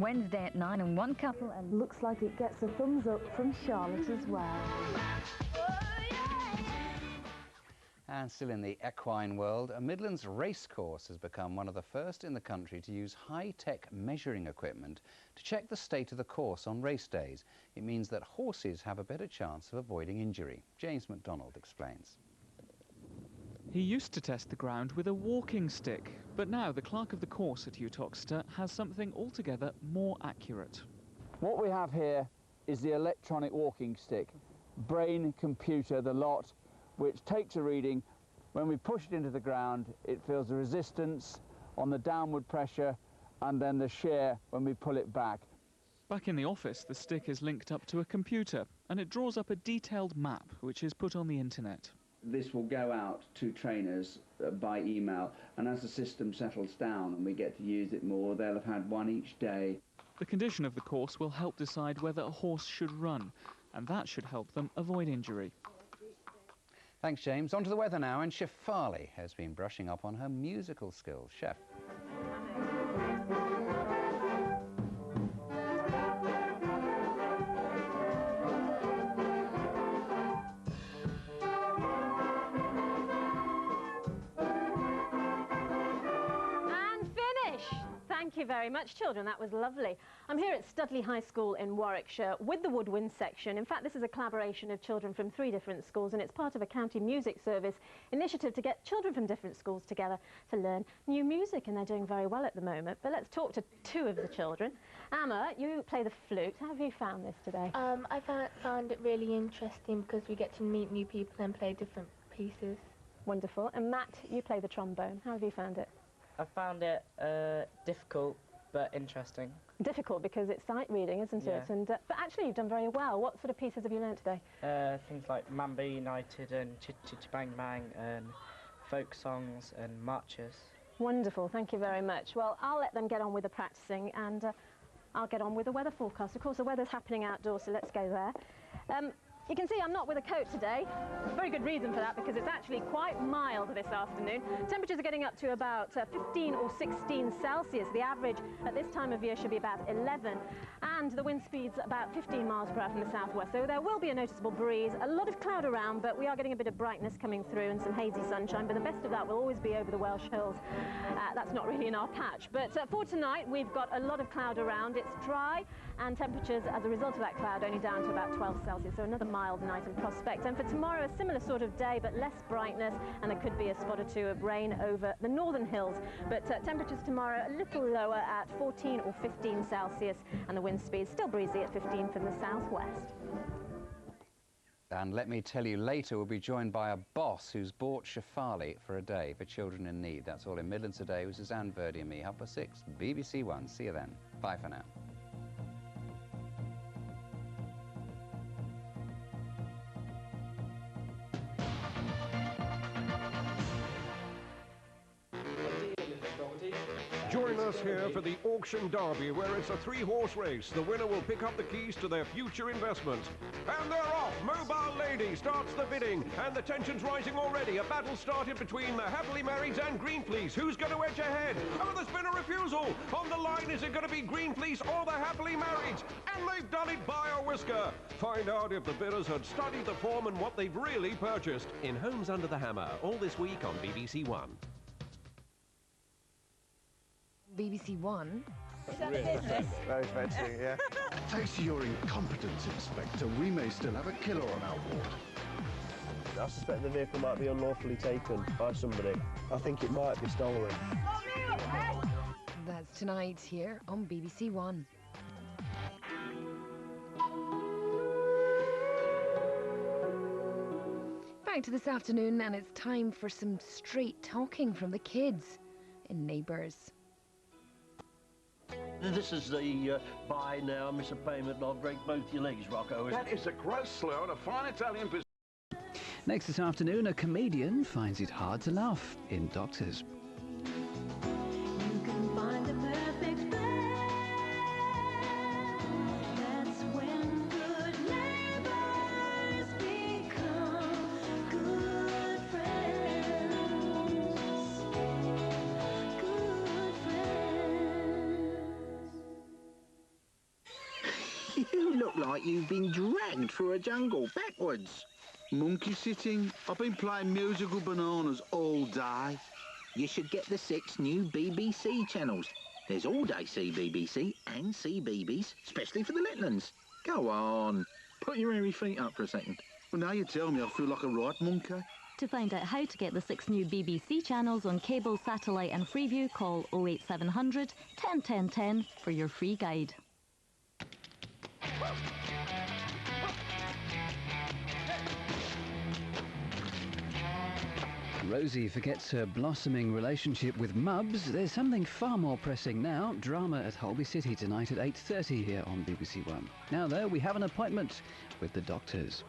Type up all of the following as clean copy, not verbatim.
Wednesday at 9, and one couple, and looks like it gets a thumbs up from Charlotte as well. And still in the equine world, a Midlands racecourse has become one of the first in the country to use high-tech measuring equipment to check the state of the course on race days. It means that horses have a better chance of avoiding injury. James MacDonald explains. He used to test the ground with a walking stick, but now the clerk of the course at Uttoxeter has something altogether more accurate. What we have here is the electronic walking stick, brain, computer, the lot, which takes a reading. When we push it into the ground, it feels the resistance on the downward pressure and then the shear when we pull it back. Back in the office, the stick is linked up to a computer and it draws up a detailed map which is put on the internet. This will go out to trainers by email, and as the system settles down and we get to use it more, they'll have had one each day. The condition of the course will help decide whether a horse should run, and that should help them avoid injury. Thanks, James. On to the weather now, and Chef Farley has been brushing up on her musical skills. Chef. Thank you very much, children. That was lovely. I'm here at Studley High School in Warwickshire with the woodwind section. In fact, this is a collaboration of children from 3 different schools, and it's part of a county music service initiative to get children from different schools together to learn new music, and they're doing very well at the moment. But let's talk to 2 of the children. Amma, you play the flute. How have you found this today? I found it really interesting because we get to meet new people and play different pieces. Wonderful. And Matt, you play the trombone. How have you found it? I found it difficult but interesting. Difficult because it's sight reading, isn't it? And but actually you've done very well. What sort of pieces have you learnt today? Things like Mamba United and Chitty Chitty Bang Bang and folk songs and marches. Wonderful, thank you very much. Well, I'll let them get on with the practising, and I'll get on with the weather forecast. Of course, the weather's happening outdoors, so let's go there. You can see I'm not with a coat today. Very good reason for that, because it's actually quite mild this afternoon. Temperatures are getting up to about 15 or 16 Celsius. The average at this time of year should be about 11. And the wind speed's about 15 miles per hour from the southwest. So there will be a noticeable breeze, a lot of cloud around, but we are getting a bit of brightness coming through and some hazy sunshine. But the best of that will always be over the Welsh Hills. That's not really in our patch. But for tonight, we've got a lot of cloud around. It's dry, and temperatures as a result of that cloud only down to about 12 Celsius. So another mild night in prospect. And for tomorrow, a similar sort of day, but less brightness, and there could be a spot or 2 of rain over the northern hills. But temperatures tomorrow a little lower at 14 or 15 Celsius, and the wind speed still breezy at 15 from the southwest. And let me tell you, later we'll be joined by a boss who's bought Shefali for a day for children in need. That's all in Midlands today with Suzanne Verdi and me, 6:30, BBC One. See you then. Bye for now. Join us here for the Auction Derby, where it's a 3-horse race. The winner will pick up the keys to their future investment. And they're off! Mobile Lady starts the bidding, and the tension's rising already. A battle started between the Happily Marrieds and Green Fleece. Who's going to edge ahead? Oh, there's been a refusal! On the line, is it going to be Green Fleece or the Happily Marrieds? And they've done it by a whisker! Find out if the bidders had studied the form and what they've really purchased in Homes Under the Hammer, all this week on BBC One. BBC One. Is that the business? Very fancy, yeah. Thanks to your incompetence, Inspector, we may still have a killer on our ward. I suspect the vehicle might be unlawfully taken by somebody. I think it might be stolen. That's tonight here on BBC One. Back to this afternoon, and it's time for some straight talking from the kids in Neighbours. This is the buy now, miss a payment, and I'll break both your legs, Rocco. That is a gross slur on a fine Italian business. Next this afternoon, a comedian finds it hard to laugh in Doctors. You can find the perfect bed. That's when good neighbors become good friends. Good friends. look like you've been dragged through a jungle backwards. Monkey sitting? I've been playing musical bananas all day. You should get the 6 new BBC channels. There's all-day CBBC and CBeebies, especially for the Midlands. Go on, put your hairy feet up for a second. Well, now you tell me, I feel like a right monkey. To find out how to get the 6 new BBC channels on cable, satellite and Freeview, call 08700 10 10 10 for your free guide. Rosie forgets her blossoming relationship with Mubs. There's something far more pressing now. Drama at Holby City tonight at 8:30 here on BBC One. Now, though, we have an appointment with the doctors.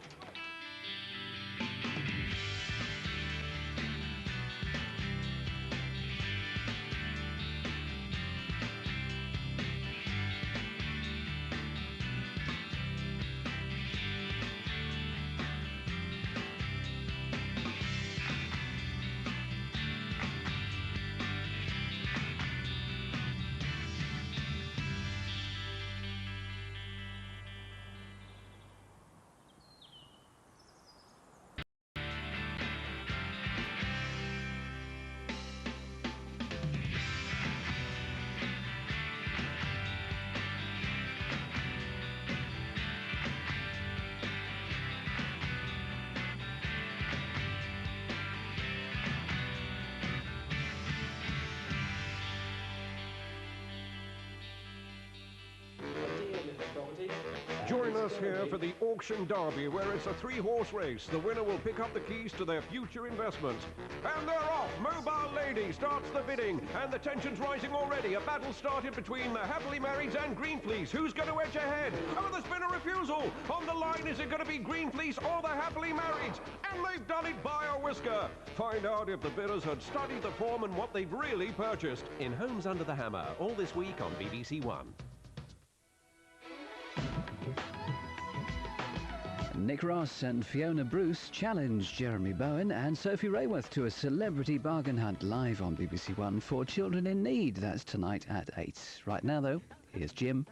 Join us here for the Auction Derby, where it's a 3-horse race. The winner will pick up the keys to their future investment. And they're off! Mobile Lady starts the bidding, and the tension's rising already. A battle started between the Happily Marrieds and Green Fleece. Who's going to edge ahead? Oh, there's been a refusal! On the line, is it going to be Green Fleece or the Happily Marrieds? And they've done it by a whisker! Find out if the bidders had studied the form and what they've really purchased in Homes Under the Hammer, all this week on BBC One. Nick Ross and Fiona Bruce challenge Jeremy Bowen and Sophie Rayworth to a celebrity bargain hunt live on BBC One for Children in Need. That's tonight at 8. Right now, though, here's Jim.